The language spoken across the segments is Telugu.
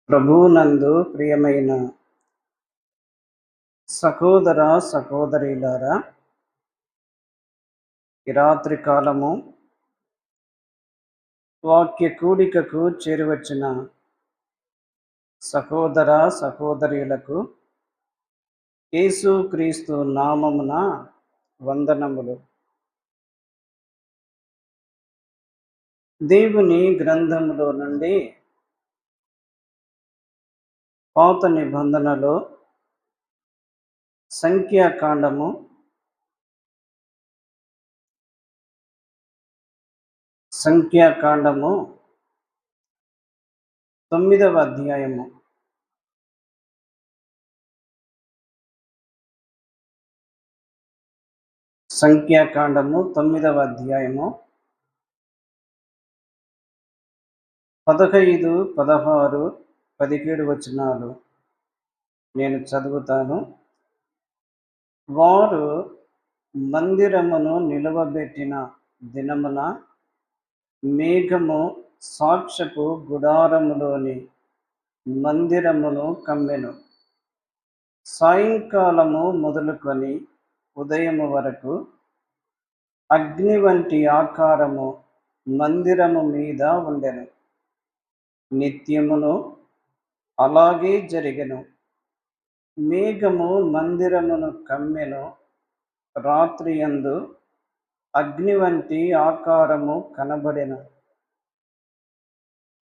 ప్రభువునందు ప్రియమైన సహోదర సహోదరీలారా, ఈ రాత్రి కాలము వాక్య కూడికకు చేరువచ్చిన సహోదర సహోదరీలకు యేసు క్రీస్తు నామమున వందనములు. దేవుని గ్రంథములో నుండి పాత నిబంధనలో సంఖ్యాకాండము 9వ అధ్యాయము. సంఖ్యాకాండము 9వ అధ్యాయము 15, 16, 17 వచనాలు నేను చదువుతాను. వారు మందిరమును నిలువబెట్టిన దినమున మేఘము సాక్ష్యపు గుడారములోని మందిరమును కమ్మెను. సాయంకాలము మొదలుకొని ఉదయము వరకు అగ్ని వంటి ఆకారము మందిరము మీద ఉండెను. నిత్యమును అలాగే జరిగెను. మేఘము మందిరమును కమ్మెను. రాత్రియందు అగ్ని వంటి ఆకారము కనబడెను.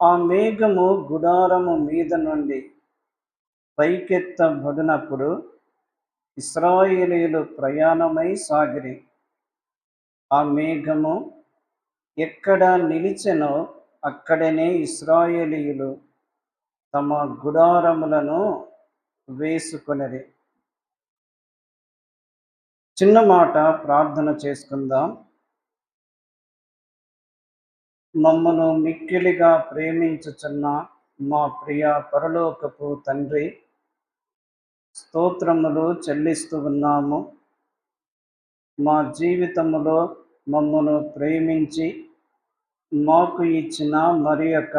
ఆ మేఘము గుడారము మీద నుండి పైకెత్తబడినప్పుడు ఇశ్రాయేలీయులు ప్రయాణమై సాగిరి. ఆ మేఘము ఎక్కడ నిలిచెనో అక్కడనే ఇశ్రాయేలీయులు తమ గుడారములను వేసుకొనిరి. చిన్న మాట ప్రార్థన చేసుకుందాం. మమ్మను మిక్కిలిగా ప్రేమించుచున్న మా ప్రియ పరలోకపు తండ్రి, స్తోత్రములు చెల్లిస్తూ ఉన్నాము. మా జీవితములో మమ్మను ప్రేమించి మాకు ఇచ్చిన మరి యొక్క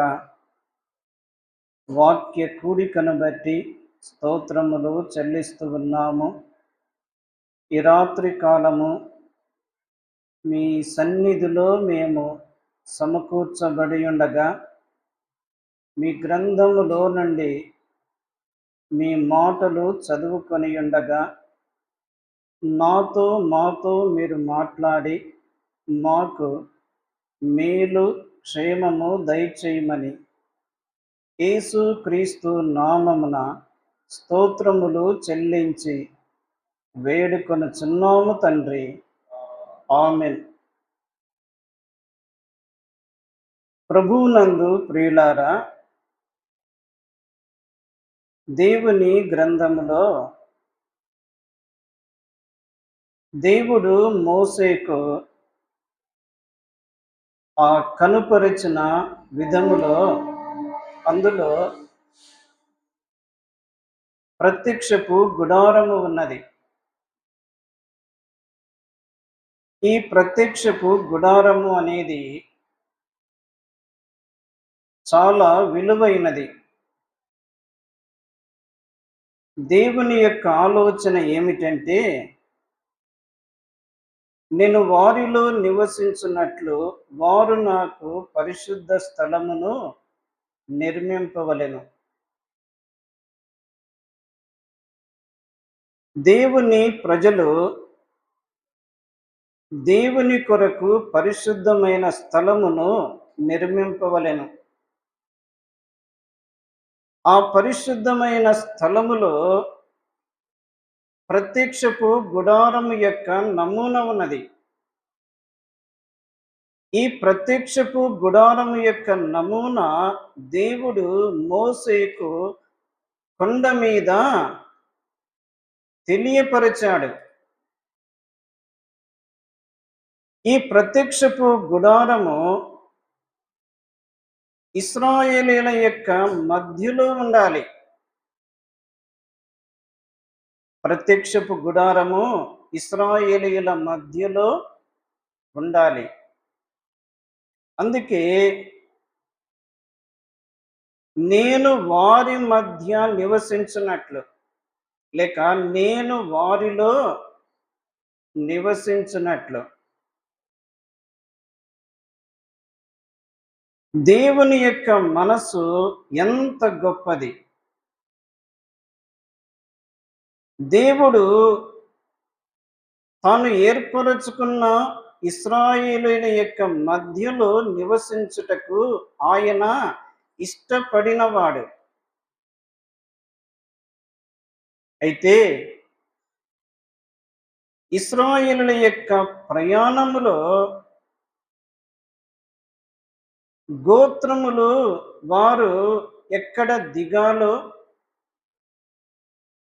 వాక్య కూడికను బట్టి స్తోత్రములు చెల్లిస్తూ ఉన్నాము. ఈ రాత్రి కాలము మీ సన్నిధిలో మేము సమకూర్చబడి ఉండగా, మీ గ్రంథములో నుండి మీ మాటలు చదువుకొని ఉండగా మాతో మీరు మాట్లాడి మాకు మేలు క్షేమము దయచేయమని యేసు క్రీస్తు నామమున స్తోత్రములు చెల్లించి వేడుకొనుచున్నాము తండ్రి. ఆమేన్. ప్రభువునందు ప్రియులారా, దేవుని గ్రంథములో దేవుడు మోషేకు ఆ కనుపరిచిన విధములో అందులో ప్రత్యక్షపు గుడారము ఉన్నది. ఈ ప్రత్యక్షపు గుడారము అనేది చాలా విలువైనది. దేవుని యొక్క ఆలోచన ఏమిటంటే, నేను వారిలో నివసించున్నట్లు వారు నాకు పరిశుద్ధ స్థలమును నిర్మింపవలెను. దేవుని ప్రజలు దేవుని కొరకు పరిశుద్ధమైన స్థలమును నిర్మింపవలెను. ఆ పరిశుద్ధమైన స్థలములో ప్రత్యక్షపు గుడారము యొక్క నమూనా ఉన్నది. ఈ ప్రత్యక్షపు గుడారము యొక్క నమూనా దేవుడు మోషేకు కొండ మీద తెలియపరిచాడు. ఈ ప్రత్యక్షపు గుడారము ఇశ్రాయేలీయుల యొక్క మధ్యలో ఉండాలి. ప్రత్యక్షపు గుడారము ఇశ్రాయేలీయుల మధ్యలో ఉండాలి. అందుకే నేను వారి మధ్య నివసించున్నట్లు, లేక నేను వారిలో నివసించున్నట్లు. దేవుని యొక్క మనసు ఎంత గొప్పది. దేవుడు తాను ఏర్పరచుకున్న ఇశ్రాయేలీయుల యొక్క మధ్యలో నివసించుటకు ఆయన ఇష్టపడినవాడు. అయితే ఇశ్రాయేలీయుల యొక్క ప్రయాణములో గోత్రములు వారు ఎక్కడ దిగాలో,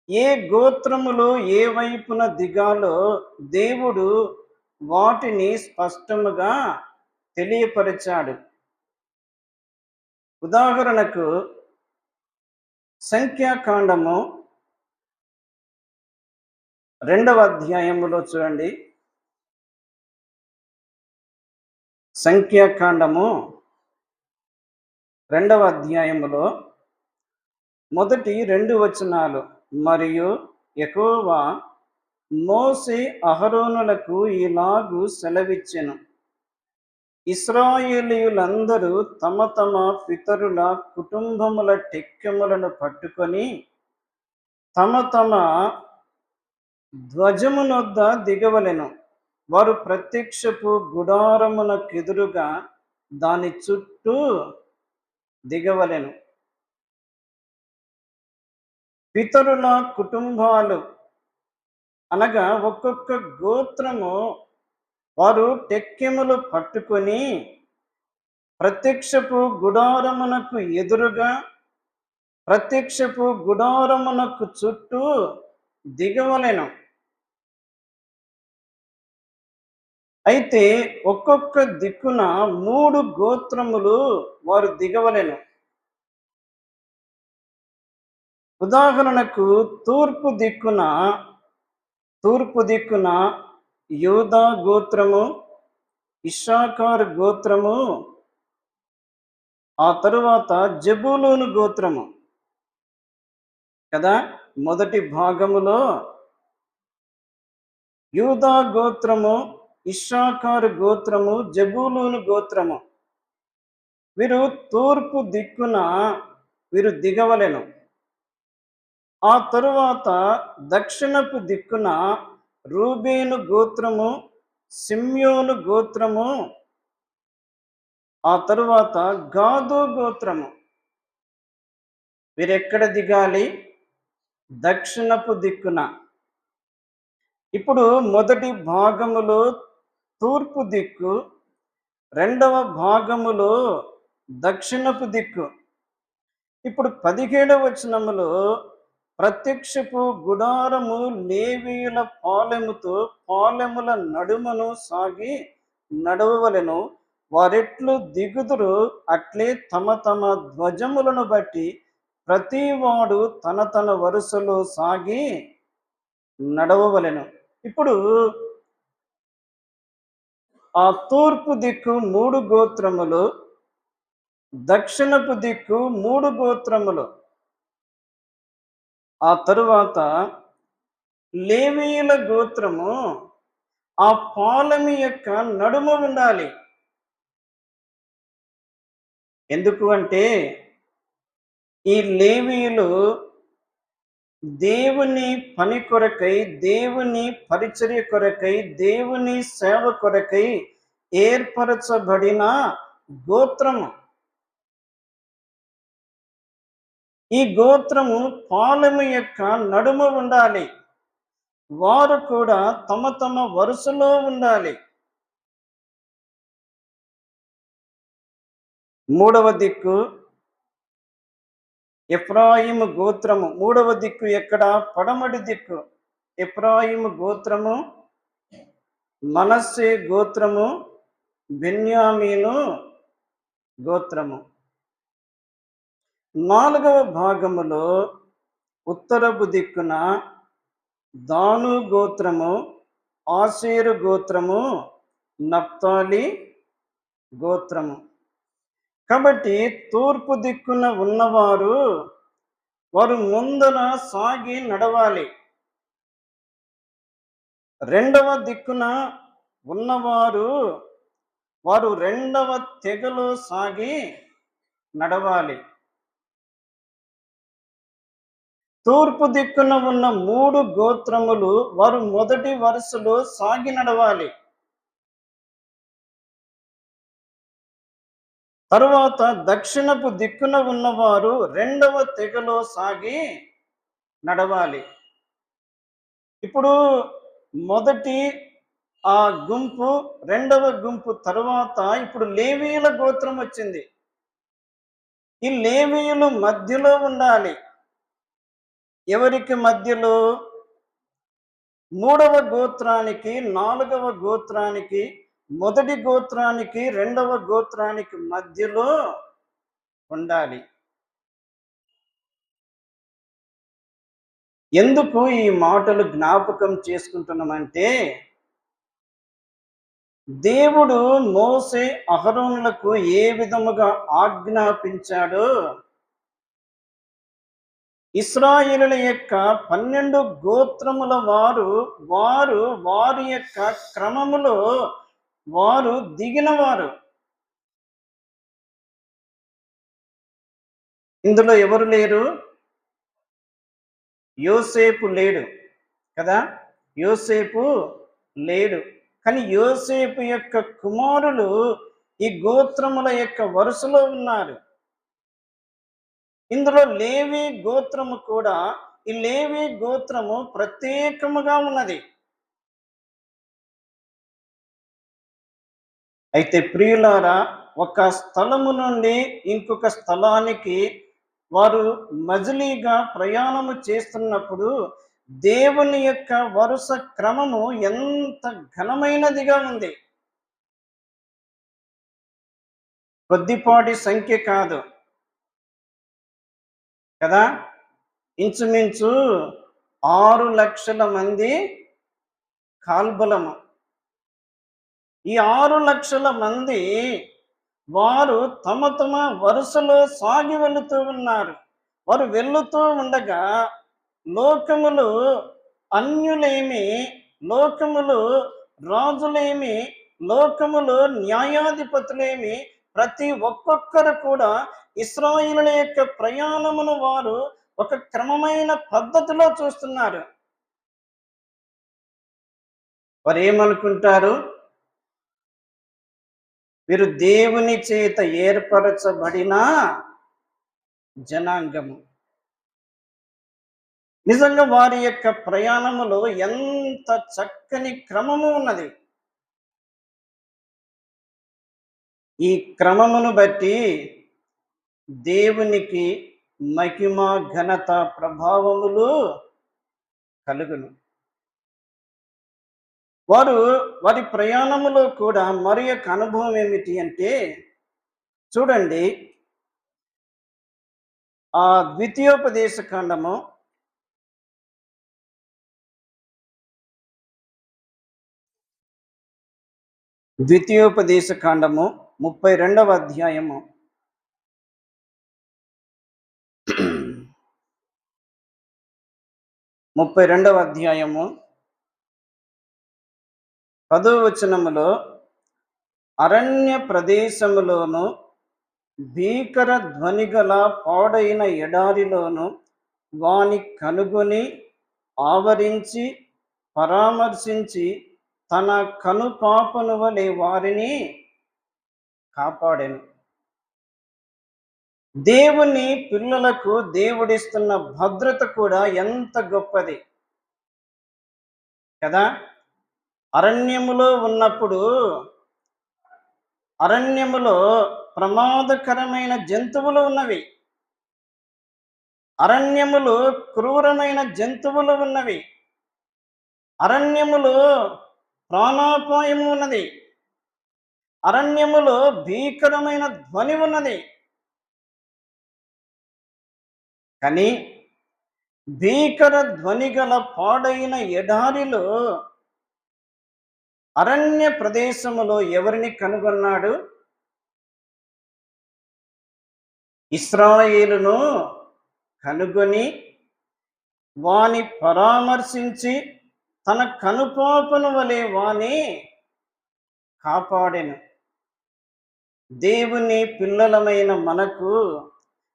ఏ గోత్రములో ఏ వైపున దిగాలో దేవుడు వాటిని స్పష్టముగా తెలియపరిచాడు. ఉదాహరణకు సంఖ్యాకాండము 2వ అధ్యాయములో చూడండి. సంఖ్యాకాండము 2వ అధ్యాయములో మొదటి 2 వచనాలు. మరియు యెహోవా మోషే అహరోనులకు ఇలాగు సెలవిచ్చెను, ఇశ్రాయేలీయులందరూ తమ తమ పితరుల కుటుంబముల టెక్కెములను పట్టుకొని తమ తమ ధ్వజమునొద్ద దిగవలెను. వారు ప్రత్యక్షపు గుడారమునకెదురుగా దాని చుట్టూ దిగవలెను. పితరుల కుటుంబాలు అనగా ఒక్కొక్క గోత్రము వారు టెక్కెములు పట్టుకొని ప్రత్యక్షపు గుడారమునకు ఎదురుగా, ప్రత్యక్షపు గుడారమునకు చుట్టూ దిగవలెను. అయితే ఒక్కొక్క దిక్కున 3 గోత్రములు వారు దిగవలెను. ఉదాహరణకు తూర్పు దిక్కున యూదా గోత్రము, ఇశ్శాఖారు గోత్రము, ఆ తరువాత జెబూలూను గోత్రము కదా. మొదటి భాగములో యూదా గోత్రము, ఇశ్శాఖారు గోత్రము, జెబూలూను గోత్రము వీరు తూర్పు దిక్కున వీరు దిగవలెను. ఆ తరువాత దక్షిణపు దిక్కున రూబేను గోత్రము, సిమ్యోను గోత్రము, ఆ తరువాత గాదు గోత్రము వీరెక్కడ దిగాలి? దక్షిణపు దిక్కున. ఇప్పుడు మొదటి భాగములో తూర్పు దిక్కు, 2వ భాగములో దక్షిణపు దిక్కు. ఇప్పుడు 17వ వచనములో ప్రత్యక్షపు గుడారము లేవీయుల పాలెముతో పాలెముల నడుమను సాగి నడవవలెను. వారెట్లు దిగుదురు అట్లే తమ తమ ధ్వజములను బట్టి ప్రతివాడు తన తన వరుసలో సాగి నడవవలెను. ఇప్పుడు ఆ తూర్పు దిక్కు 3 గోత్రములు, దక్షిణపు దిక్కు 3 గోత్రములు, ఆ తరువాత లేవీయుల గోత్రము ఆ పాలెము యొక్క నడుమ ఉండాలి. ఎందుకు అంటే ఈ లేవీయులు దేవుని పని కొరకై, దేవుని పరిచర్య కొరకై, దేవుని సేవ కొరకై ఏర్పరచబడిన గోత్రము. ఈ గోత్రము పాలెము యొక్క నడుమ ఉండాలి. వారు కూడా తమ తమ వరుసలో ఉండాలి. 3వ దిక్కు ఎఫ్రాయిము గోత్రము. 3వ దిక్కు ఎక్కడ? పడమటి దిక్కు. ఎఫ్రాయిము గోత్రము, మనస్సే గోత్రము, బెన్యామీను గోత్రము. 4వ భాగములో ఉత్తరపు దిక్కున దాను గోత్రము, ఆషేరు గోత్రము, నఫ్తాలి గోత్రము. కాబట్టి తూర్పు దిక్కున ఉన్నవారు వారు ముందర సాగి నడవాలి. రెండవ దిక్కున ఉన్నవారు వారు రెండవ తెగలో సాగి నడవాలి. తూర్పు దిక్కున ఉన్న 3 గోత్రములు వారు మొదటి వరుసలో సాగి నడవాలి. తరువాత దక్షిణపు దిక్కున ఉన్నవారు రెండవ తెగలో సాగి నడవాలి. ఇప్పుడు మొదటి గుంపు, రెండవ గుంపు తరువాత ఇప్పుడు లేవీయుల గోత్రం వచ్చింది. ఈ లేవీయులు మధ్యలో ఉండాలి. ఎవరికి మధ్యలో? మూడవ గోత్రానికి, నాలుగవ గోత్రానికి, మొదటి గోత్రానికి, రెండవ గోత్రానికి మధ్యలో ఉండాలి. ఎందుకు ఈ మాటలు జ్ఞాపకం చేసుకుంటున్నామంటే, దేవుడు మోసే అహరోనులకు ఏ విధముగా ఆజ్ఞాపించాడో ఇశ్రాయేలుల యొక్క 12 గోత్రముల వారు వారి యొక్క క్రమములో వారు దిగినవారు. ఇందులో ఎవరు లేరు? యోసేపు లేడు కదా, యోసేపు లేడు. కానీ యోసేపు యొక్క కుమారులు ఈ గోత్రముల యొక్క వరుసలో ఉన్నారు. ఇందులో లేవి గోత్రము కూడా, ఈ లేవి గోత్రము ప్రత్యేకముగా ఉన్నది. అయితే ప్రియులారా, ఒక స్థలము నుండి ఇంకొక స్థలానికి వారు మజిలీగా ప్రయాణము చేస్తున్నప్పుడు దేవుని యొక్క వరుస క్రమము ఎంత ఘనమైనదిగా ఉంది. కొద్దిపాటి సంఖ్య కాదు కదా. ఇంచుమించు 6 లక్షల మంది కాల్బలము. ఈ 6 లక్షల మంది వారు తమ తమ వరుసలో సాగి వెళుతూ ఉన్నారు. వారు వెళుతూ ఉండగా లోకములు అన్యులేమి, లోకములు రాజులేమి, లోకములు న్యాయాధిపతులేమి, ప్రతి ఒక్కొక్కరు కూడా ఇశ్రాయేలుల యొక్క ప్రయాణమును వారు ఒక క్రమమైన పద్ధతిలో చూస్తున్నారు. వారు ఏమనుకుంటారు? వీరు దేవుని చేత ఏర్పరచబడిన జనాంగము. నిజంగా వారి యొక్క ప్రయాణములో ఎంత చక్కని క్రమము ఉన్నది. ఈ క్రమమును బట్టి దేవునికి మహిమ, ఘనత, ప్రభావములు కలుగును. వారి ప్రయాణములో కూడా మరి యొక్క అనుభవం ఏమిటి అంటే, చూడండి, ద్వితీయోపదేశ కాండము 32వ అధ్యాయము 10వ వచనములో, అరణ్య ప్రదేశములోను భీకర ధ్వనిగల పాడైన ఎడారిలోను వాని కనుగొని ఆవరించి పరామర్శించి తన కనుపాపను వలె వారిని కాపాడెను. దేవుని పిల్లలకు దేవుడిస్తున్న భద్రత కూడా ఎంత గొప్పది కదా. అరణ్యములో ఉన్నప్పుడు అరణ్యములో ప్రమాదకరమైన జంతువులు ఉన్నవి. అరణ్యములో క్రూరమైన జంతువులు ఉన్నవి. అరణ్యములో ప్రాణాపాయము ఉన్నది. అరణ్యములో భీకరమైన ధ్వని ఉన్నది. కానీ భీకర ధ్వని గల పాడైన ఎడారిలో, అరణ్య ప్రదేశములో ఎవరిని కనుగొన్నాడు? ఇశ్రాయేలును కనుగొని వాని పరామర్శించి తన కనుపాపను వలె వాని కాపాడెను. దేవుని పిల్లలమైన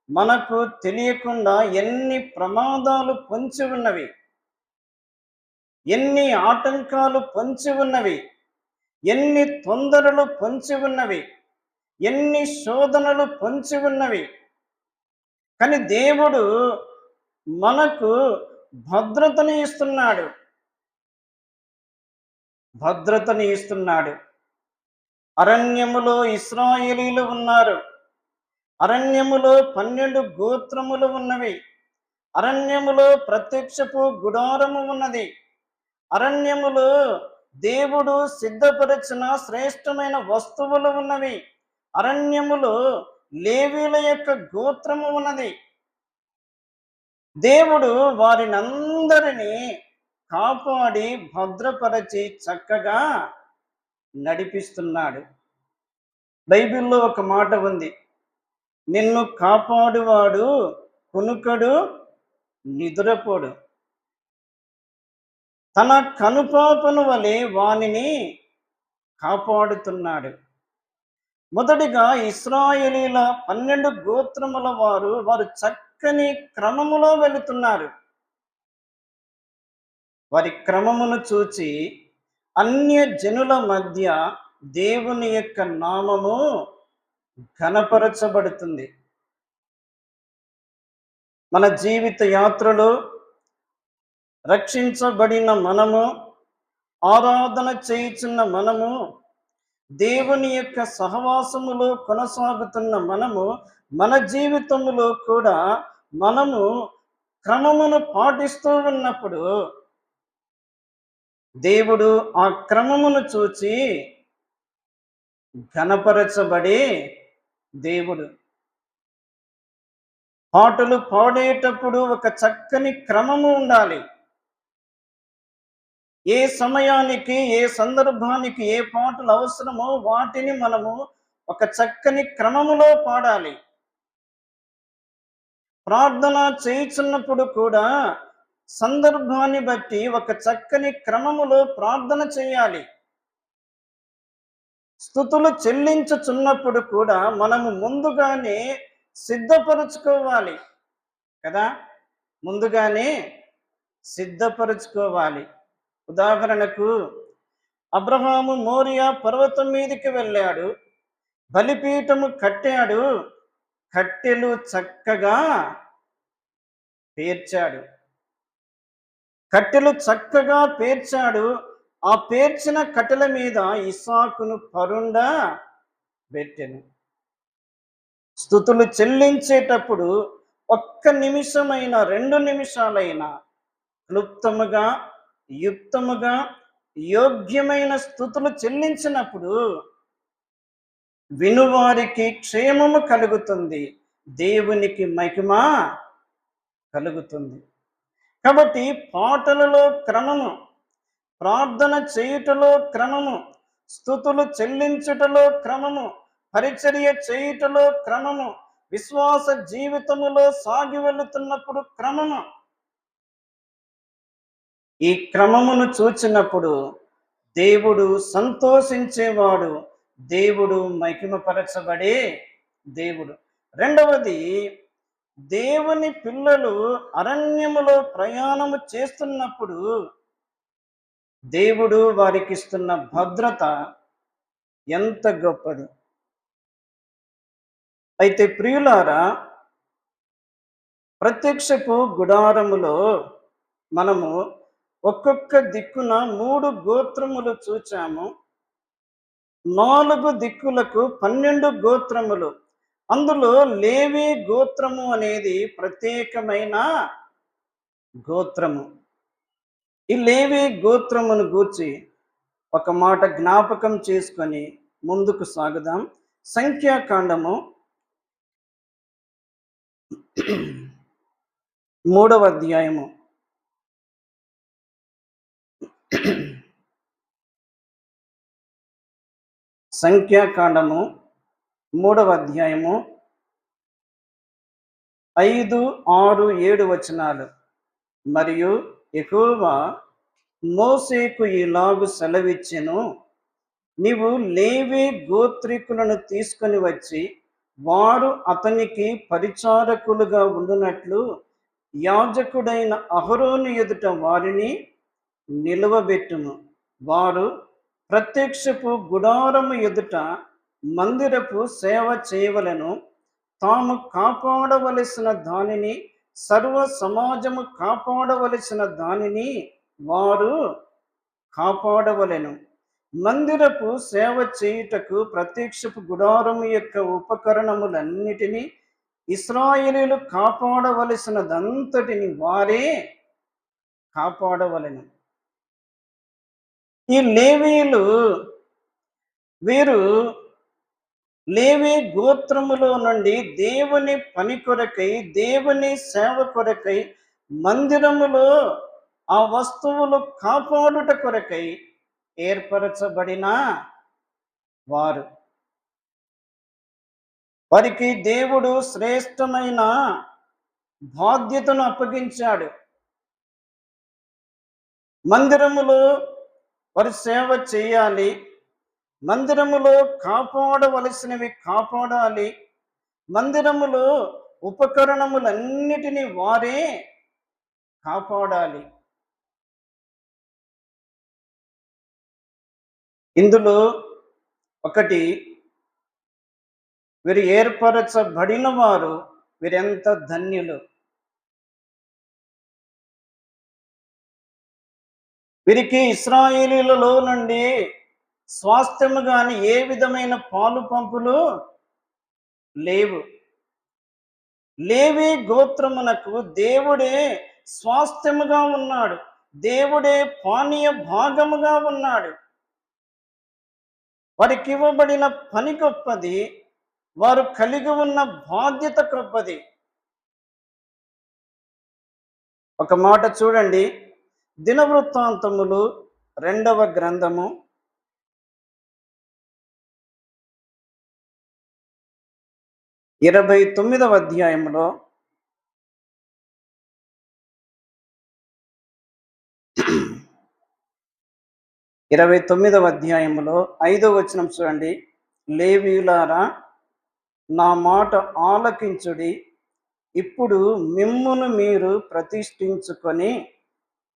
మనకు తెలియకుండా ఎన్ని ప్రమాదాలు పొంచి ఉన్నవి, ఎన్ని ఆటంకాలు పొంచి ఉన్నవి, ఎన్ని తొందరలు పొంచి ఉన్నవి, ఎన్ని శోధనలు పొంచి ఉన్నవి. కానీ దేవుడు మనకు భద్రతని ఇస్తున్నాడు, భద్రతని ఇస్తున్నాడు. అరణ్యములో ఇశ్రాయేలీలు ఉన్నారు. అరణ్యములో 12 గోత్రములు ఉన్నవి. అరణ్యములో ప్రత్యక్షపు గుడారము ఉన్నది. అరణ్యములో దేవుడు సిద్ధపరిచిన శ్రేష్టమైన వస్తువులు ఉన్నవి. అరణ్యములో లేవీల యొక్క గోత్రము ఉన్నది. దేవుడు వారినందరినీ కాపాడి భద్రపరచి చక్కగా నడిపిస్తున్నాడు. బైబిల్లో ఒక మాట ఉంది, నిన్ను కాపాడువాడు కునుకడు నిద్రపోడు, తన కనుపాపను వలె వానిని కాపాడుతున్నాడు. మొదటిగా ఇశ్రాయేలీల 12 గోత్రముల వారు చక్కని క్రమములో వెళుతున్నారు. వారి క్రమమును చూచి అన్య జనుల మధ్య దేవుని యొక్క నామము ఘనపరచబడుతుంది. మన జీవిత యాత్రలో రక్షించబడిన మనము, ఆరాధన చేయుచున్న మనము, దేవుని యొక్క సహవాసములో కొనసాగుతున్న మనము, మన జీవితములో కూడా మనము క్రమమును పాటిస్తూ ఉన్నప్పుడు దేవుడు ఆ క్రమమును చూచి ఘనపరచబడే దేవుడు. పాటలు పాడేటప్పుడు ఒక చక్కని క్రమము ఉండాలి. ఏ సమయానికి, ఏ సందర్భానికి ఏ పాటలు అవసరమో వాటిని మనము ఒక చక్కని క్రమములో పాడాలి. ప్రార్థన చేయుచున్నప్పుడు కూడా సందర్భాన్ని బట్టి ఒక చక్కని క్రమములో ప్రార్థన చేయాలి. స్తుతులు చెల్లించుచున్నప్పుడు కూడా మనము ముందుగానే సిద్ధపరచుకోవాలి కదా, ముందుగానే సిద్ధపరచుకోవాలి. ఉదాహరణకు అబ్రహాము మోరియా పర్వతం మీదకి వెళ్ళాడు, బలిపీఠము కట్టాడు, కట్టెలు చక్కగా పేర్చాడు. కట్టెలు చక్కగా పేర్చాడు. ఆ పేర్చిన కట్టెల మీద ఇస్సాకును పరుండ పెట్టెను. స్తుతులు చెల్లించేటప్పుడు ఒక్క నిమిషమైన 2 నిమిషాలైనా క్లుప్తముగా, యుక్తముగా, యోగ్యమైన స్తుతులు చెల్లించినప్పుడు వినువారికి క్షేమము కలుగుతుంది, దేవునికి మహిమ కలుగుతుంది. కాబట్టి పాటలలో క్రమము, ప్రార్థన చేయుటలో క్రమము, స్తుతులు చెల్లించుటలో క్రమము, పరిచర్య చేయుటలో క్రమము, విశ్వాస జీవితములో సాగి వెళుతున్నప్పుడు క్రమము. ఈ క్రమమును చూచినప్పుడు దేవుడు సంతోషించేవాడు, దేవుడు మహిమపరచబడే దేవుడు. రెండవది, దేవుని పిల్లలు అరణ్యములో ప్రయాణము చేస్తున్నప్పుడు దేవుడు వారికి ఇస్తున్న భద్రత ఎంత గొప్పది. అయితే ప్రియులారా, ప్రత్యక్షపు గుడారములో మనము ఒక్కొక్క దిక్కున 3 గోత్రములు చూచాము. 4 దిక్కులకు 12 గోత్రములు. అందులో లేవి గోత్రము అనేది ప్రత్యేకమైన గోత్రము. ఈ లేవి గోత్రమును గూర్చి ఒక మాట జ్ఞాపకం చేసుకొని ముందుకు సాగుదాం. సంఖ్యాకాండము 3వ అధ్యాయము. సంఖ్యాకాండము 3వ అధ్యాయము 5, 6, 7 వచనాలు. మరియు యెహోవా మోషేకు ఇలాగు సెలవిచ్చెను, నీవు లేవి గోత్రికులను తీసుకొని వచ్చి వారు అతనికి పరిచారకులుగా ఉండునట్లు యాజకుడైన అహరోను ఎదుట వారిని నిలువబెట్టుము. వారు ప్రత్యక్షపు గుడారము ఎదుట మందిరపు సేవ చేయవలెను. తాము కాపాడవలసిన దానిని, సర్వ సమాజము కాపాడవలసిన దానిని వారు కాపాడవలెను. మందిరపు సేవ చేయుటకు ప్రత్యక్షపు గుడారము యొక్క ఉపకరణములన్నిటినీ ఇశ్రాయేలీయులు కాపాడవలసినదంతటిని వారే కాపాడవలెను. ఈ లేవీయులు వీరు లేవి గోత్రములో నుండి దేవుని పని కొరకై, దేవుని సేవ కొరకై, మందిరములో ఆ వస్తువులు కాపాడుట కొరకై ఏర్పరచబడిన వారు. వారికి దేవుడు శ్రేష్టమైన బాధ్యతను అప్పగించాడు. మందిరములో వారి సేవ చేయాలి, మందిరములో కాపాడవలసినవి కాపాడాలి, మందిరములో ఉపకరణములన్నిటినీ వారే కాపాడాలి. ఇందులో ఒకటి, వీరు ఏర్పరచబడిన వారు వీరెంత ధన్యులు. వీరికి ఇశ్రాయేలీయులలో నుండి స్వాస్థ్యము గాని ఏ విధమైన పాలు పంపులు లేవు. లేవి గోత్రమునకు దేవుడే స్వాస్థ్యముగా ఉన్నాడు, దేవుడే పానీయ భాగముగా ఉన్నాడు. వారికి ఇవ్వబడిన పని గొప్పది, వారు కలిగి ఉన్న బాధ్యత గొప్పది. ఒక మాట చూడండి, దినవృత్తాంతములు 2వ గ్రంథము 29వ అధ్యాయంలో 29వ అధ్యాయంలో 5వ వచనం చూడండి. లేవీయులారా, నా మాట ఆలకించుడి. ఇప్పుడు మిమ్మును మీరు ప్రతిష్ఠించుకొని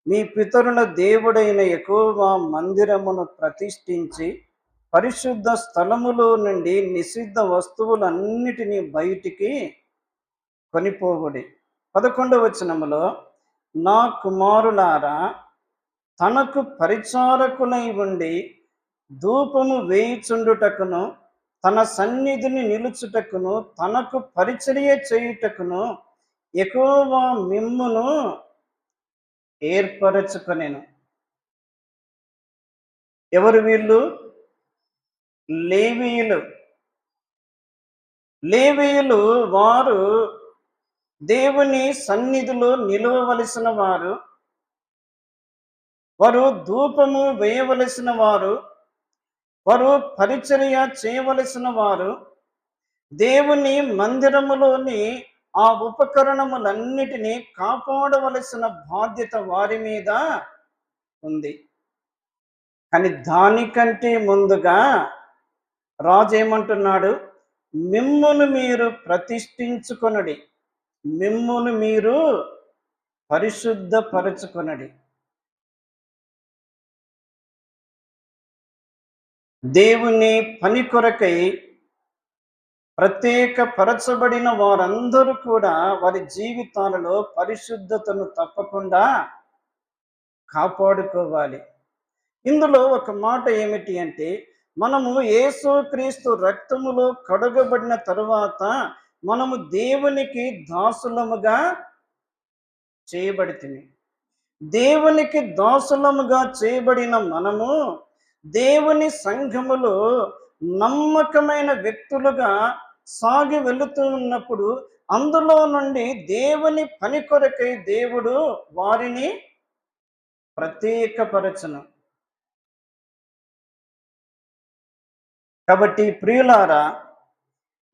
మీ పితరుల దేవుడైన యెహోవా మందిరమును ప్రతిష్ఠించి పరిశుద్ధ స్థలములో నుండి నిషిద్ధ వస్తువులన్నిటినీ బయటికి కొనిపోవుడి. 11వ వచనములో, నా కుమారులారా, తనకు పరిచారకులై ఉండి ధూపము వేయుచుండుటకును, తన సన్నిధిని నిలుచుటకును, తనకు పరిచర్య చేయుటకును యెహోవా మిమ్మును ఏర్పరచుకొనెను. ఎవరు వీళ్ళు? లేవీయులు. లేవీయులు వారు దేవుని సన్నిధిలో నిలవవలసిన వారు, వారు ధూపము వేయవలసిన వారు, వారు పరిచర్య చేయవలసిన వారు. దేవుని మందిరములోని ఆ ఉపకరణములన్నిటినీ కాపాడవలసిన బాధ్యత వారి మీద ఉంది. కానీ దానికంటే ముందుగా రాజు ఏమంటున్నాడు? మిమ్మును మీరు ప్రతిష్ఠించుకొనుడి, మిమ్మును మీరు పరిశుద్ధపరచుకొనుడి. దేవుని పని కొరకై ప్రత్యేకపరచబడిన వారందరూ కూడా వారి జీవితాలలో పరిశుద్ధతను తప్పకుండా కాపాడుకోవాలి. ఇందులో ఒక మాట ఏమిటి అంటే, మనము యేసుక్రీస్తు రక్తములో కడగబడిన తరువాత మనము దేవునికి దాసులముగా చేయబడితిమి. దేవునికి దాసులముగా చేయబడిన మనము దేవుని సంఘములో నమ్మకమైన వ్యక్తులుగా సాగి వెళుతూ ఉన్నప్పుడు అందులో నుండి దేవుని పని కొరకై దేవుడు వారిని ప్రత్యేకపరచును. కాబట్టి ప్రియులారా,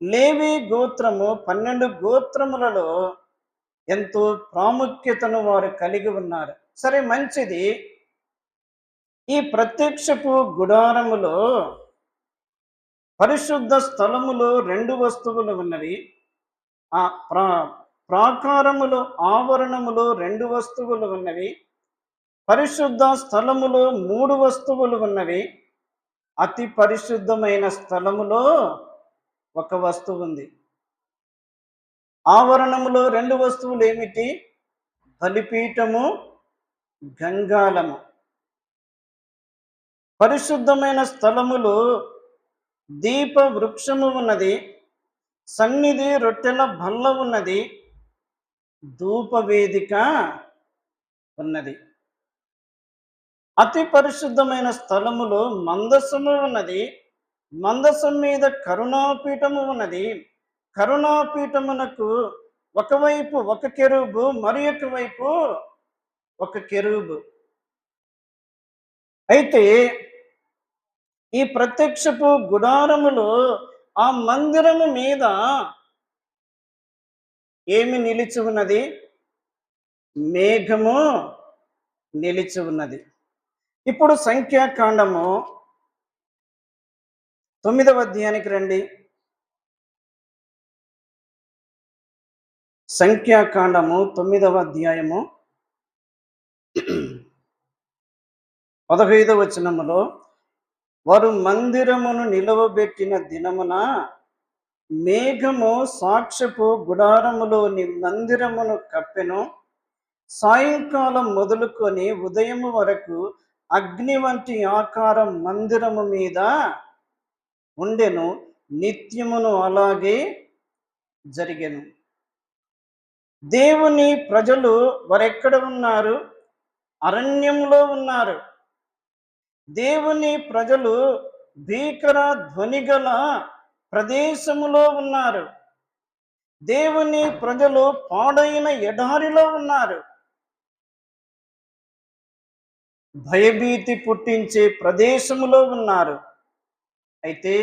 లేవి గోత్రము 12 గోత్రములలో ఎంతో ప్రాముఖ్యతను వారు కలిగి ఉన్నారు. సరే, మంచిది. ఈ ప్రత్యక్షపు గుడారములో పరిశుద్ధ స్థలములో 2 వస్తువులు ఉన్నవి. ఆ ప్రాకారములో ఆవరణములో 2 వస్తువులు ఉన్నవి. పరిశుద్ధ స్థలములో 3 వస్తువులు ఉన్నవి. అతి పరిశుద్ధమైన స్థలములో ఒక వస్తువు ఉంది. ఆవరణములో 2 వస్తువులు ఏమిటి? బలిపీఠము, గంగాళము. పరిశుద్ధమైన స్థలములో దీప వృక్షము ఉన్నది. సన్నిధి రొట్టెల బల్ల ఉన్నది. ధూపవేదిక ఉన్నది. అతి పరిశుద్ధమైన స్థలములో మందసము ఉన్నది. మందసం మీద కరుణాపీఠము ఉన్నది. కరుణాపీఠమునకు ఒకవైపు ఒక కెరూబు, మరి ఒక వైపు ఒక కెరూబు. అయితే ఈ ప్రత్యక్షపు గుడారములో ఆ మందిరము మీద ఏమి నిలిచి ఉన్నది? మేఘము నిలిచి ఉన్నది. ఇప్పుడు సంఖ్యాకాండము 9వ అధ్యాయానికి రండి. సంఖ్యాకాండము 9వ అధ్యాయము 15వ వచనములో, వారు మందిరమును నిలవబెట్టిన దినమున మేఘము సాక్ష్యపు గుడారములోని మందిరమును కప్పెను. సాయంకాలం మొదలుకొని ఉదయము వరకు అగ్ని వంటి ఆకారం మందిరము మీద ఉండెను. నిత్యమును అలాగే జరిగెను. దేవుని ప్రజలు వారెక్కడ ఉన్నారు? అరణ్యములో ఉన్నారు. దేవుని ప్రజలు భీకర ధ్వనిగల ప్రదేశములో ఉన్నారు. దేవుని ప్రజలు పాడైన ఎడారిలో ఉన్నారు. భయభీతి పుట్టించే ప్రదేశములో ఉన్నారు. అయితే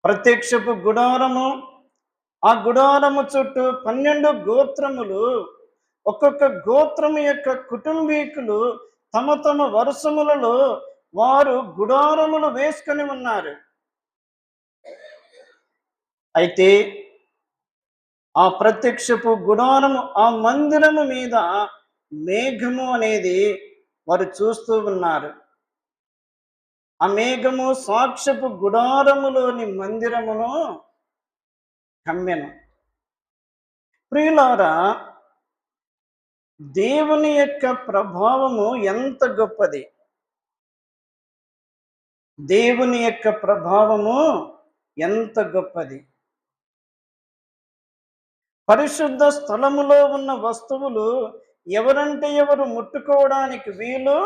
ప్రత్యక్షపు గుడారము, ఆ గుడారము చుట్టూ 12 గోత్రములు, ఒక్కొక్క గోత్రము యొక్క కుటుంబీకులు తమ తమ వరుసములలో వారు గుడారములు వేసుకొని ఉన్నారు. అయితే ఆ ప్రత్యక్షపు గుడారము, ఆ మందిరము మీద మేఘము అనేది వారు చూస్తూ ఉన్నారు. ఆ మేఘము సాక్ష్యపు గుడారములోని మందిరమును కమ్మెను. ప్రియులారా, దేవుని యొక్క ప్రభావము ఎంత గొప్పది! దేవుని యొక్క ప్రభావము ఎంత గొప్పది! పరిశుద్ధ స్థలములో ఉన్న వస్తువులు ఎవరంటే ఎవరు ముట్టుకోవడానికి వీలు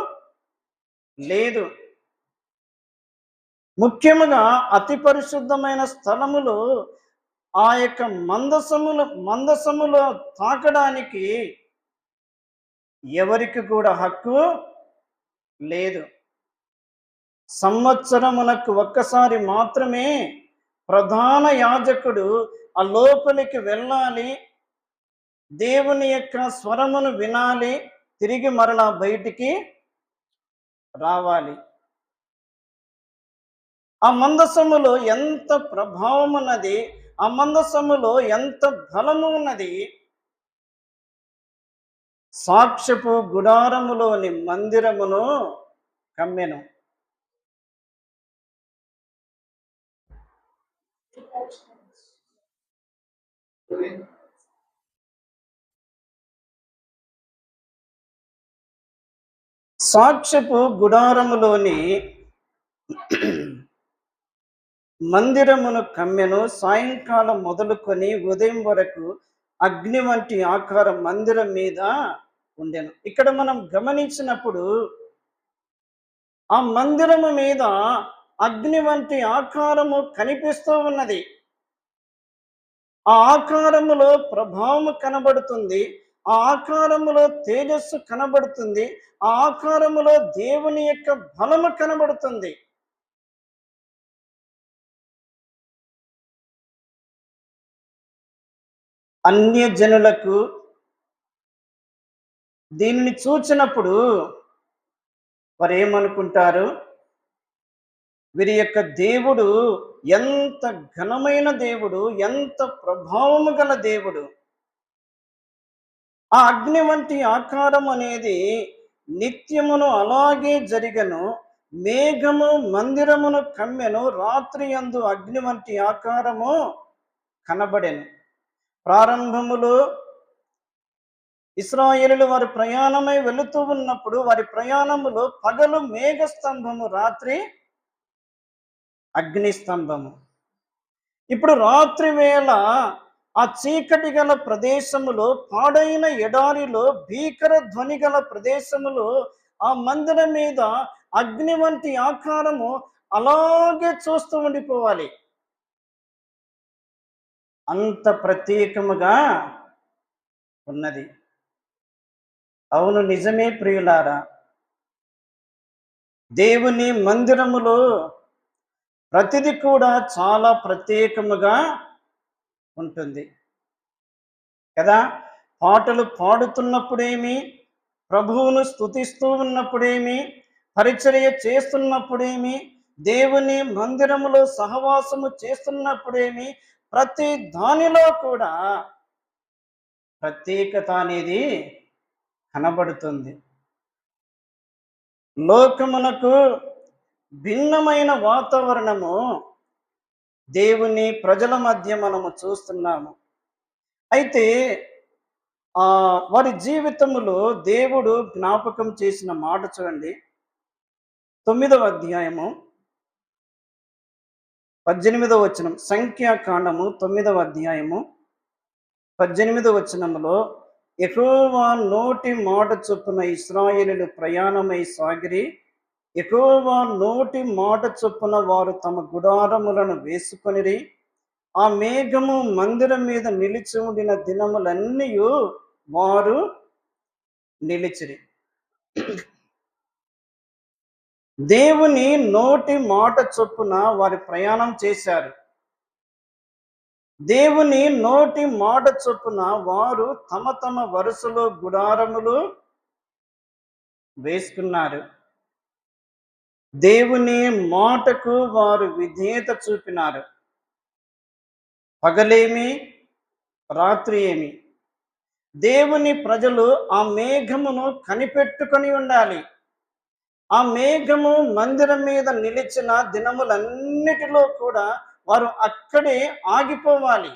లేదు. ముఖ్యముగా అతి పరిశుద్ధమైన స్థలములో ఆ యొక్క మందసములో తాకడానికి ఎవరికి కూడా హక్కు లేదు. సంవత్సరమునకు ఒక్కసారి మాత్రమే ప్రధాన యాజకుడు ఆ లోపలికి వెళ్ళాలి, దేవుని యొక్క స్వరమును వినాలి, తిరిగి మరలా బయటికి రావాలి. ఆ మందసములో ఎంత ప్రభావం ఉన్నది, ఆ మందసములో ఎంత బలము ఉన్నది! సాక్ష్యపు గుడారములోని మందిరమును కమ్మెను. సాక్ష్యపు గుడారములోని మందిరమును కమ్మెను. సాయంకాలం మొదలుకొని ఉదయం వరకు అగ్ని వంటి ఆకారం మందిరం మీద ఉండెను. ఇక్కడ మనం గమనించినప్పుడు ఆ మందిరము మీద అగ్ని వంటి ఆకారము కనిపిస్తూ ఉన్నది. ఆ ఆకారములో ప్రభావము కనబడుతుంది. ఆ ఆకారములో తేజస్సు కనబడుతుంది. ఆ ఆకారములో దేవుని యొక్క బలము కనబడుతుంది. అన్యజనులకు దీనిని చూచినప్పుడు వారు ఏమనుకుంటారు? వీరి యొక్క దేవుడు ఎంత ఘనమైన దేవుడు, ఎంత ప్రభావము గల దేవుడు. ఆ అగ్ని వంటి ఆకారం అనేది నిత్యమును అలాగే జరిగెను. మేఘము మందిరమును కమ్మెను. రాత్రి యందు అగ్ని వంటి ఆకారము కనబడెను. ప్రారంభములో ఇశ్రాయేలీయులు వారి ప్రయాణమై వెళుతూ ఉన్నప్పుడు వారి ప్రయాణములో పగలు మేఘస్తంభము, రాత్రి అగ్ని స్తంభము. ఇప్పుడు రాత్రి వేళ ఆ చీకటి గల ప్రదేశములో, పాడైన ఎడారిలో, భీకర ధ్వని గల ప్రదేశములో ఆ మందిరం మీద అగ్ని వంటి ఆకారము అలాగే చూస్తూ ఉండిపోవాలి. అంత ప్రత్యేకముగా ఉన్నది. అవును, నిజమే ప్రియులారా. దేవుని మందిరములో ప్రతిది కూడా చాలా ప్రత్యేకముగా ఉంటుంది కదా. పాటలు పాడుతున్నప్పుడేమి, ప్రభువును స్తుతిస్తూ ఉన్నప్పుడేమి, పరిచర్య చేస్తున్నప్పుడేమి, దేవుని మందిరములో సహవాసము చేస్తున్నప్పుడేమి, ప్రతి దానిలో కూడా ప్రత్యేకత అనేది కనబడుతుంది. లోకమునకు భిన్నమైన వాతావరణము దేవుని ప్రజల మధ్య మనము చూస్తున్నాము. అయితే వారి జీవితములో దేవుడు జ్ఞాపకం చేసిన మాట చూడండి. 9వ అధ్యాయము 18వ వచనం. సంఖ్యాకాండము 9వ అధ్యాయము 18వ వచనములో, యెహోవా నోటి మాట చొప్పున ఇశ్రాయేలీయులు ప్రయాణమై సాగిరి. యెహోవా నోటి మాట చొప్పున వారు తమ గుడారములను వేసుకొనిరి. ఆ మేఘము మందిరం మీద నిలిచి ఉండిన దినములన్నీ వారు నిలిచిరి. దేవుని నోటి మాట చొప్పున వారి ప్రయాణం చేశారు. దేవుని నోటి మాట చొప్పున వారు తమ తమ వరుసలో గుడారములు వేసుకున్నారు. దేవుని మాటకు వారు విధేయత చూపినారు. పగలేమి, రాత్రి ఏమి, దేవుని ప్రజలు ఆ మేఘమును కనిపెట్టుకొని ఉండాలి. ఆ మేఘము మందిరం మీద నిలిచిన దినములన్నిటిలో కూడా వారు అక్కడే ఆగిపోవాలి.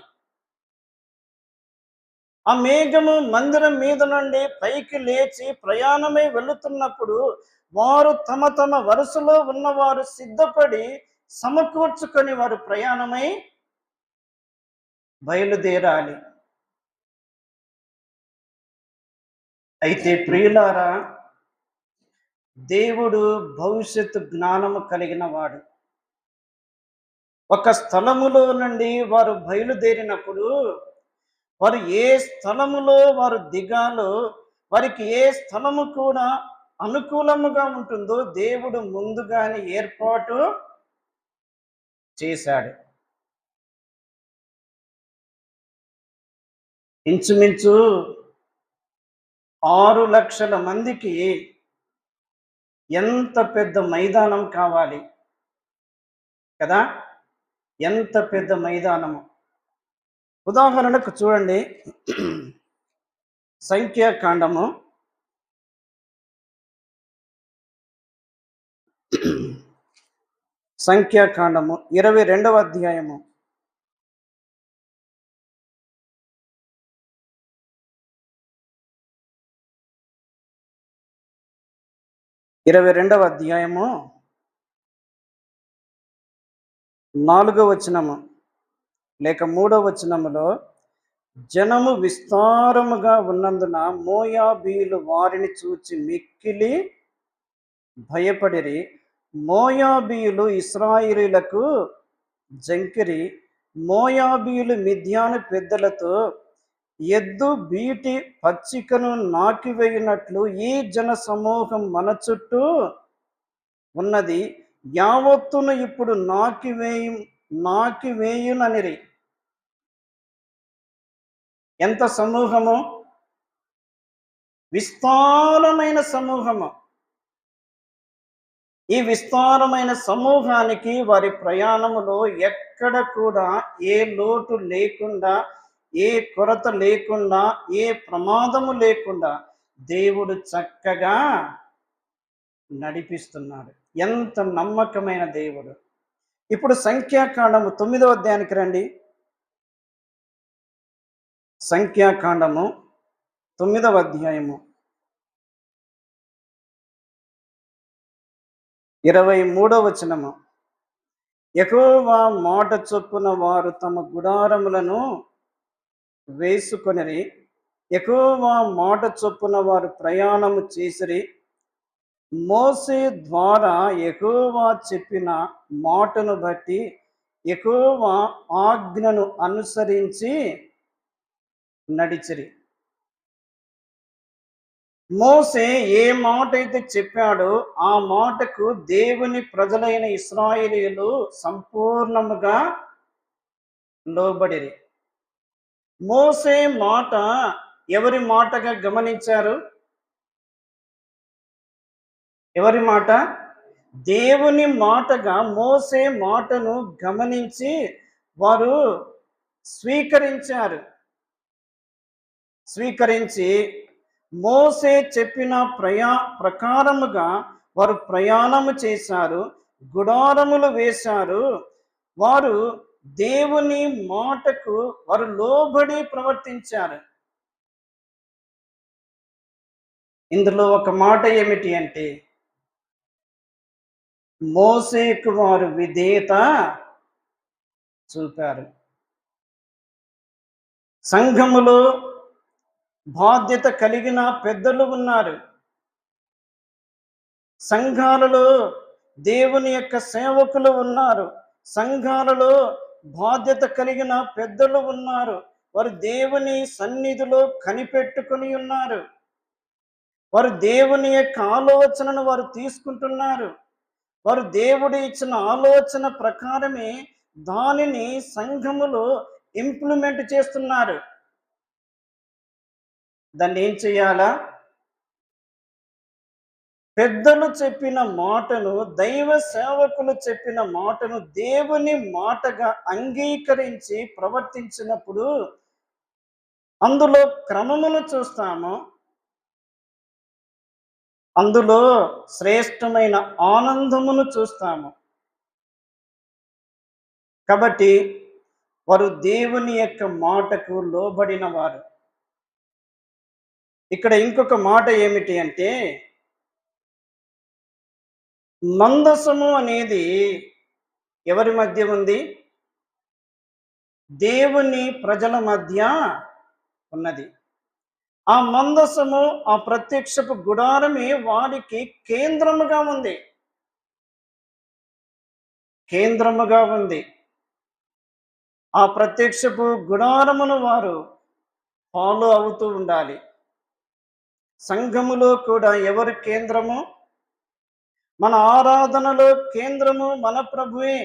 ఆ మేఘము మందిరం మీద నుండి పైకి లేచి ప్రయాణమై వెళుతున్నప్పుడు వారు తమ తమ వరుసలో ఉన్నవారు సిద్ధపడి సమకూర్చుకొని వారు ప్రయాణమై బయలుదేరాలి. అయితే ప్రియులారా, దేవుడు భవిష్యత్తు జ్ఞానము కలిగిన వాడు. ఒక స్థలములో నుండి వారు బయలుదేరినప్పుడు వారు ఏ స్థలములో వారు దిగాలో, వారికి ఏ స్థలము కూడా అనుకూలముగా ఉంటుందో దేవుడు ముందుగానే ఏర్పాటు చేశాడు. ఇంచుమించు 6 లక్షల మందికి ఎంత పెద్ద మైదానం కావాలి కదా. ఎంత పెద్ద మైదానము. ఉదాహరణకు చూడండి, సంఖ్యాకాండము 22వ అధ్యాయము 22వ అధ్యాయము 4వ వచనము లేక 3వ వచనములో, జనము విస్తారముగా ఉన్నందున మోయాబీయులు వారిని చూచి మిక్కిలి భయపడిరి. మోయాబీయులు ఇశ్రాయేలీయులకు జంకిరి. మోయాబీయులు మిద్యాను పెద్దలతో ఎద్దు బీటి పచ్చికను నాకివేయునట్లు ఈ జన సమూహం మన చుట్టూ ఉన్నది. యావత్తును ఇప్పుడు నాకివేయుననిరి. ఎంత సమూహము? విస్తారమైన సమూహము. ఈ విస్తారమైన సమూహానికి వారి ప్రయాణములో ఎక్కడ కూడా ఏ లోటు లేకుండా, ఏ కొరత లేకుండా, ఏ ప్రమాదము లేకుండా దేవుడు చక్కగా నడిపిస్తున్నాడు. ఎంత నమ్మకమైన దేవుడు. ఇప్పుడు సంఖ్యాకాండము 9వ అధ్యాయానికి రండి. సంఖ్యాకాండము 9వ అధ్యాయము 23వ వచనము. యెహోవా మాట చొప్పున వారు తమ గుడారములను వేసుకొనిరి. యెహోవా మాట చొప్పున వారు ప్రయాణము చేసిరి. మోషే ద్వారా యెహోవా చెప్పిన మాటను బట్టి యెహోవా ఆజ్ఞను అనుసరించి నడిచిరి. మోషే ఏ మాట అయితే చెప్పాడో ఆ మాటకు దేవుని ప్రజలైన ఇశ్రాయేలీయులు సంపూర్ణముగా లోబడిరి. మోషే మాట ఎవరి మాటగా గమనించారు? ఎవరి మాట? దేవుని మాటగా మోషే మాటను గమనించి వారు స్వీకరించి మోషే చెప్పిన ప్రకారముగా వారు ప్రయాణము చేశారు, గుడారములు వేశారు. వారు దేవుని మాటకు వారు లోబడి ప్రవర్తించారు. ఇందులో ఒక మాట ఏమిటి అంటే, మోషేకు వారు విధేయత చూపారు. సంఘములో బాధ్యత కలిగిన పెద్దలు ఉన్నారు. సంఘాలలో దేవుని యొక్క సేవకులు ఉన్నారు. సంఘాలలో బాధ్యత కలిగిన పెద్దలు ఉన్నారు. వారు దేవుని సన్నిధిలో కనిపెట్టుకొని ఉన్నారు. వారు దేవుని యొక్క ఆలోచనను వారు తీసుకుంటున్నారు. వారు దేవుడు ఇచ్చిన ఆలోచన ప్రకారమే దానిని సంఘములో ఇంప్లిమెంట్ చేస్తున్నారు. దాన్ని ఏం చేయాలా? పెద్దలు చెప్పిన మాటను, దైవ సేవకులు చెప్పిన మాటను దేవుని మాటగా అంగీకరించి ప్రవర్తించినప్పుడు అందులో క్రమమును చూస్తాము. అందులో శ్రేష్టమైన ఆనందమును చూస్తాము. కాబట్టి వారు దేవుని యొక్క మాటకు లోబడిన వారు. ఇక్కడ ఇంకొక మాట ఏమిటి అంటే, మందసము అనేది ఎవరి మధ్య ఉంది? దేవుని ప్రజల మధ్య ఉన్నది. ఆ మందసము, ఆ ప్రత్యక్షపు గుడారమే వారికి కేంద్రముగా ఉంది. కేంద్రముగా ఉంది. ఆ ప్రత్యక్షపు గుడారమును వారు ఫాలో అవుతూ ఉండాలి. సంఘములో కూడా ఎవరు కేంద్రము? మన ఆరాధనలో కేంద్రము మన ప్రభువే.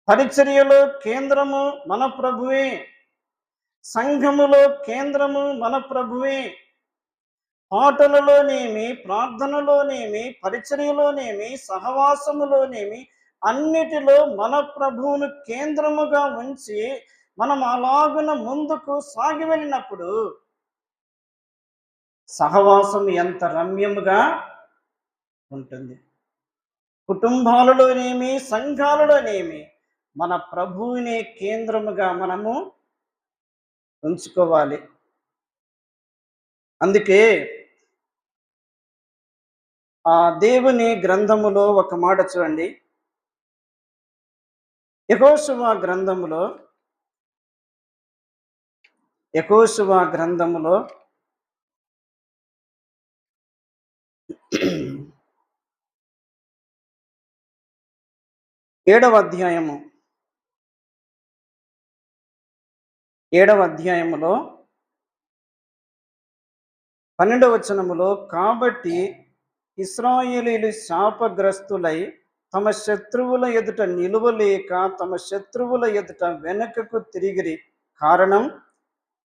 పరిచర్యలో కేంద్రము మన ప్రభువే. సంఘములో కేంద్రము మన ప్రభువే. పాటలలోనేమి, ప్రార్థనలోనేమి, పరిచర్యలోనేమి, సహవాసములోనేమి అన్నిటిలో మన ప్రభువును కేంద్రముగా ఉంచి మనం అలాగున ముందుకు సాగి వెళ్ళినప్పుడు సహవాసం ఎంత రమ్యముగా ఉంటుంది. కుటుంబాలలోనేమి, సంఘాలలోనేమి మన ప్రభువునే కేంద్రముగా మనము ఉంచుకోవాలి. అందుకే ఆ దేవుని గ్రంథములో ఒక మాట చూడండి. యెహోషువ గ్రంథములో 7వ అధ్యాయము 7వ అధ్యాయములో 12వ వచనములో, కాబట్టి ఇశ్రాయేలీయులు శాపగ్రస్తులై తమ శత్రువుల ఎదుట నిలువలేక తమ శత్రువుల ఎదుట వెనుకకు తిరిగిరి. కారణం,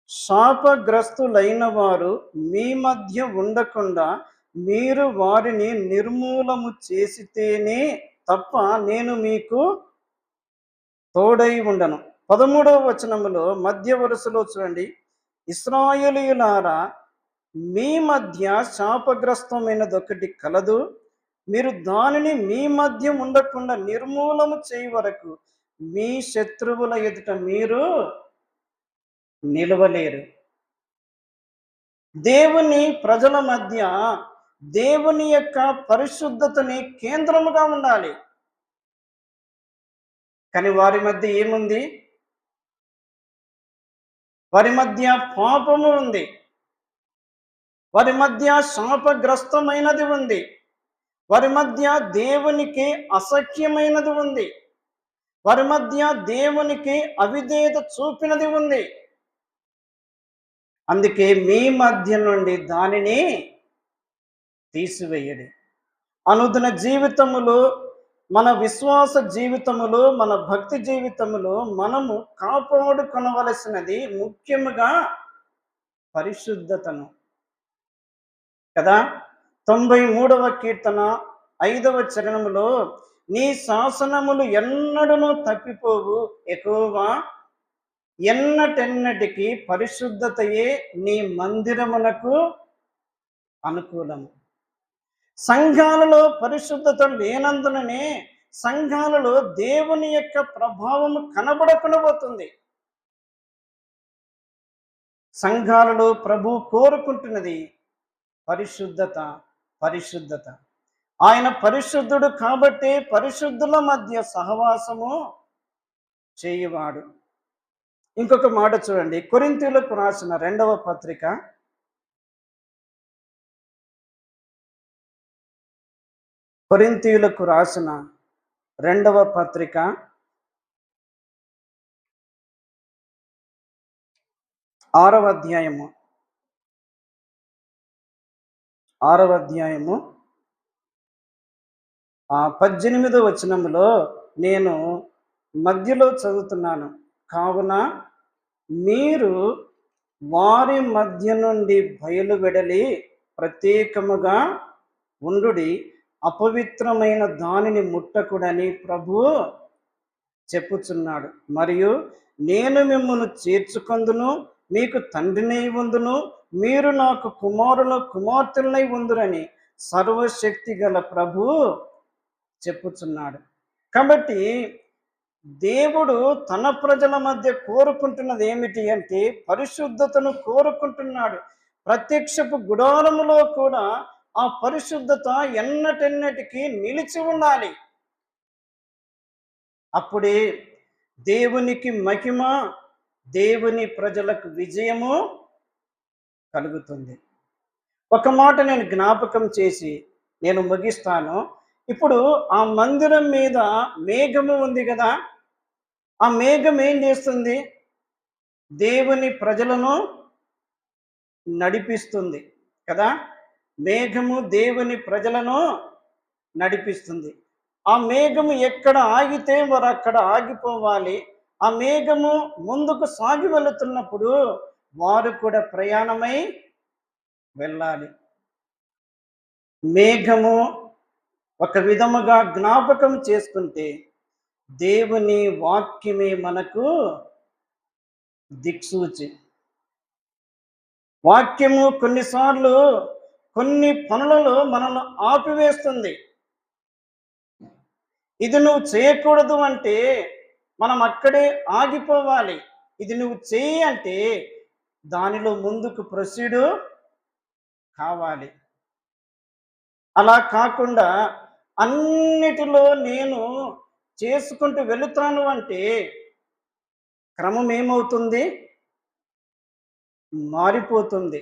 శాపగ్రస్తులైన వారు మీ మధ్య ఉండకుండా మీరు వారిని నిర్మూలము చేసితేనే తప్ప నేను మీకు తోడై ఉండను. 13వ వచనములో మధ్య వరుసలో చూడండి, ఇశ్రాయేలీయులారా, మీ మధ్య శాపగ్రస్తమైనది ఒకటి కలదు, మీరు దానిని మీ మధ్య ఉండకుండా నిర్మూలము చేయ వరకు మీ శత్రువుల ఎదుట మీరు నిలవలేరు. దేవుని ప్రజల మధ్య దేవుని యొక్క పరిశుద్ధతని కేంద్రముగా ఉండాలి. కానీ వారి మధ్య ఏముంది? వారి మధ్య పాపము ఉంది, వారి మధ్య శాపగ్రస్తమైనది ఉంది, వారి మధ్య దేవునికి అసఖ్యమైనది ఉంది, వారి మధ్య దేవునికి అవిధేయత చూపినది ఉంది. అందుకే మీ మధ్య నుండి దానిని తీసివేయడి. అనుదిన జీవితములో, మన విశ్వాస జీవితములో, మన భక్తి జీవితములో మనము కాపాడుకొనవలసినది ముఖ్యముగా పరిశుద్ధతను కదా. 93వ కీర్తన 5వ చరణములో, నీ శాసనములు ఎన్నడూ తప్పిపోవు యెహోవా, ఎన్నటెన్నటికి పరిశుద్ధతయే నీ మందిరమునకు అనుకూలము. సంఘాలలో పరిశుద్ధత లేనందుననే సంఘాలలో దేవుని యొక్క ప్రభావము కనబడకుండా పోతుంది. సంఘాలలో ప్రభు కోరుకుంటున్నది పరిశుద్ధత, పరిశుద్ధత. ఆయన పరిశుద్ధుడు కాబట్టి పరిశుద్ధుల మధ్య సహవాసము చేయువాడు. ఇంకొక మాట చూడండి, కొరింథీయులకు రాసిన 2వ పత్రిక, కొరింథీయులకు రాసిన 2వ పత్రిక 6వ అధ్యాయము 18వ వచనములో నేను మధ్యలో చదువుతున్నాను. కావున మీరు వారి మధ్య నుండి బయలువెడలి ప్రత్యేకముగా ఉండుడి, అపవిత్రమైన దానిని ముట్టకుడని ప్రభువు చెప్పుచున్నాడు. మరియు నేను మిమ్మల్ని చేర్చుకొందును, మీకు తండ్రినై ఉందును, మీరు నాకు కుమారులు కుమార్తెలనై ఉందురని సర్వశక్తి గల ప్రభువు చెప్పుచున్నాడు. కాబట్టి దేవుడు తన ప్రజల మధ్య కోరుకుంటున్నది ఏమిటి అంటే పరిశుద్ధతను కోరుకుంటున్నాడు. ప్రత్యక్షపు గుడారములో కూడా ఆ పరిశుద్ధత ఎన్నటెన్నటికి నిలిచి ఉండాలి. అప్పుడే దేవునికి మహిమ, దేవుని ప్రజలకు విజయము కలుగుతుంది. ఒక మాట నేను జ్ఞాపకం చేసి నేను ముగిస్తాను. ఇప్పుడు ఆ మందిరం మీద మేఘము ఉంది కదా, ఆ మేఘం ఏం చేస్తుంది? దేవుని ప్రజలను నడిపిస్తుంది కదా. మేఘము దేవుని ప్రజలను నడిపిస్తుంది. ఆ మేఘము ఎక్కడ ఆగితే వారు అక్కడ ఆగిపోవాలి. ఆ మేఘము ముందుకు సాగి వెళుతున్నప్పుడు వారు కూడా ప్రయాణమై వెళ్ళాలి. మేఘము ఒక విధముగా జ్ఞాపకం చేసుకుంటే దేవుని వాక్యమే మనకు దిక్సూచి. వాక్యము కొన్నిసార్లు కొన్ని పనులలో మనల్ని ఆపివేస్తుంది. ఇది నువ్వు చేయకూడదు అంటే మనం అక్కడే ఆగిపోవాలి. ఇది నువ్వు చేయి అంటే దానిలో ముందుకు ప్రొసీడు కావాలి. అలా కాకుండా అన్నిటిలో నేను చేసుకుంటూ వెళుతాను అంటే క్రమం ఏమవుతుంది? మారిపోతుంది.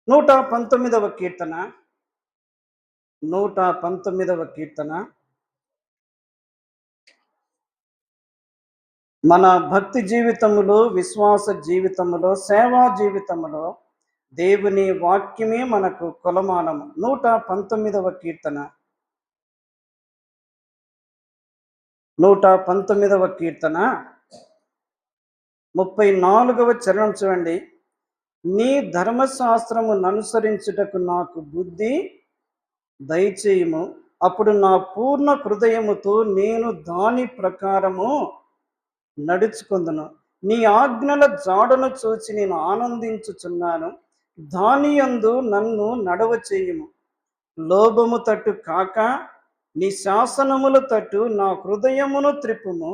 119వ కీర్తన 119వ కీర్తన మన భక్తి జీవితములో, విశ్వాస జీవితములో, సేవా జీవితములో దేవుని వాక్యమే మనకు కొలమానము. 119వ కీర్తన 119వ కీర్తన 34వ చరణం చూడండి. నీ ధర్మశాస్త్రము ననుసరించుటకు నాకు బుద్ధి దయచేయుము. అప్పుడు నా పూర్ణ హృదయముతో నేను దాని ప్రకారము నడుచుకుందును. నీ ఆజ్ఞల జాడను చూచి నేను ఆనందించుచున్నాను. దాని యందు నన్ను నడవ చేయుము. లోభము తట్టు కాక నీ శాసనముల తట్టు నా హృదయమును త్రిప్పుము.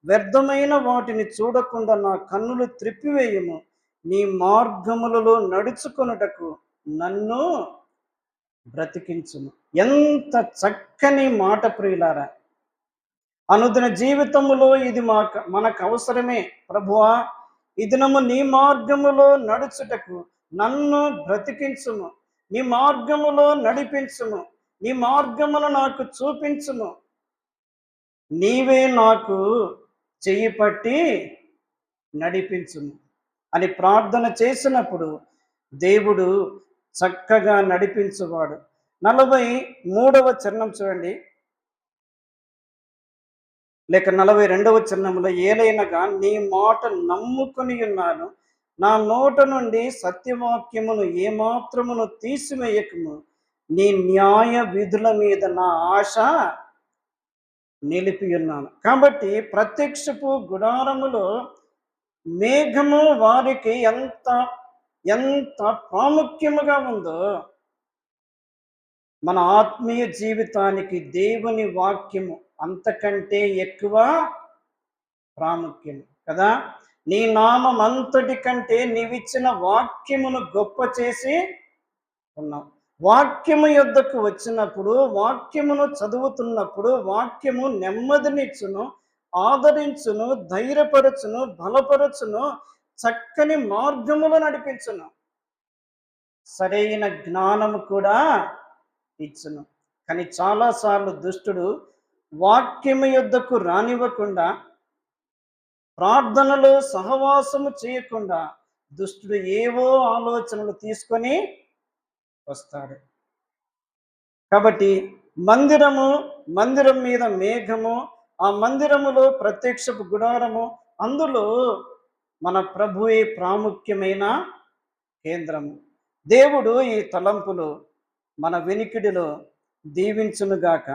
వ్యర్థమైన వాటిని చూడకుండా నా కన్నులు త్రిప్పివేయుము. నీ మార్గములలో నడుచుకొనుటకు నన్ను బ్రతికించుము. ఎంత చక్కని మాట ప్రియులారా! అనుదిన జీవితములో ఇది మనకు అవసరమే. ప్రభువా, ఈ దినము నీ మార్గములో నడుచుటకు నన్ను బ్రతికించుము. నీ మార్గములో నడిపించుము. నీ మార్గమును నాకు చూపించుము. నీవే నాకు చెయ్యి పట్టి నడిపించుము అని ప్రార్థన చేసినప్పుడు దేవుడు చక్కగా నడిపించువాడు. 43వ చరణం చూడండి, లేక 42వ చరణంలో, ఏలైనగా నీ మాట నమ్ముకొని ఉన్నాను. నా నోట నుండి సత్యవాక్యమును ఏమాత్రమును తీసివేయకము. నీ న్యాయ విధుల మీద నా ఆశ నిలిపి ఉన్నాను. కాబట్టి ప్రత్యక్షపు గుడారములో మేఘము వారికి ఎంత ఎంత ప్రాముఖ్యముగా ఉందో, మన ఆత్మీయ జీవితానికి దేవుని వాక్యము అంతకంటే ఎక్కువ ప్రాముఖ్యం కదా. నీ నామం అంతటి కంటే నీవిచ్చిన వాక్యమును గొప్ప చేసి ఉన్నావు. వాక్యము యొద్దకు వచ్చినప్పుడు, వాక్యమును చదువుతున్నప్పుడు వాక్యము నెమ్మదినిచ్చును, ఆదరించును, ధైర్యపరచును, బలపరచును, చక్కని మార్గములో నడిపించును, సరైన జ్ఞానము కూడా ఇచ్చును. కానీ చాలాసార్లు దుష్టుడు వాక్యము యొద్దకు రానివ్వకుండా, ప్రార్థనలో సహవాసము చేయకుండా దుష్టుడు ఏవో ఆలోచనలు తీసుకొని వస్తాడు. కాబట్టి మందిరం మీద మేఘము, ఆ మందిరములో ప్రత్యక్షపు గుడారము, అందులో మన ప్రభువే ప్రాముఖ్యమైన కేంద్రము. దేవుడు ఈ తలంపులు మన వెనికిడిలో దీవించునుగాక.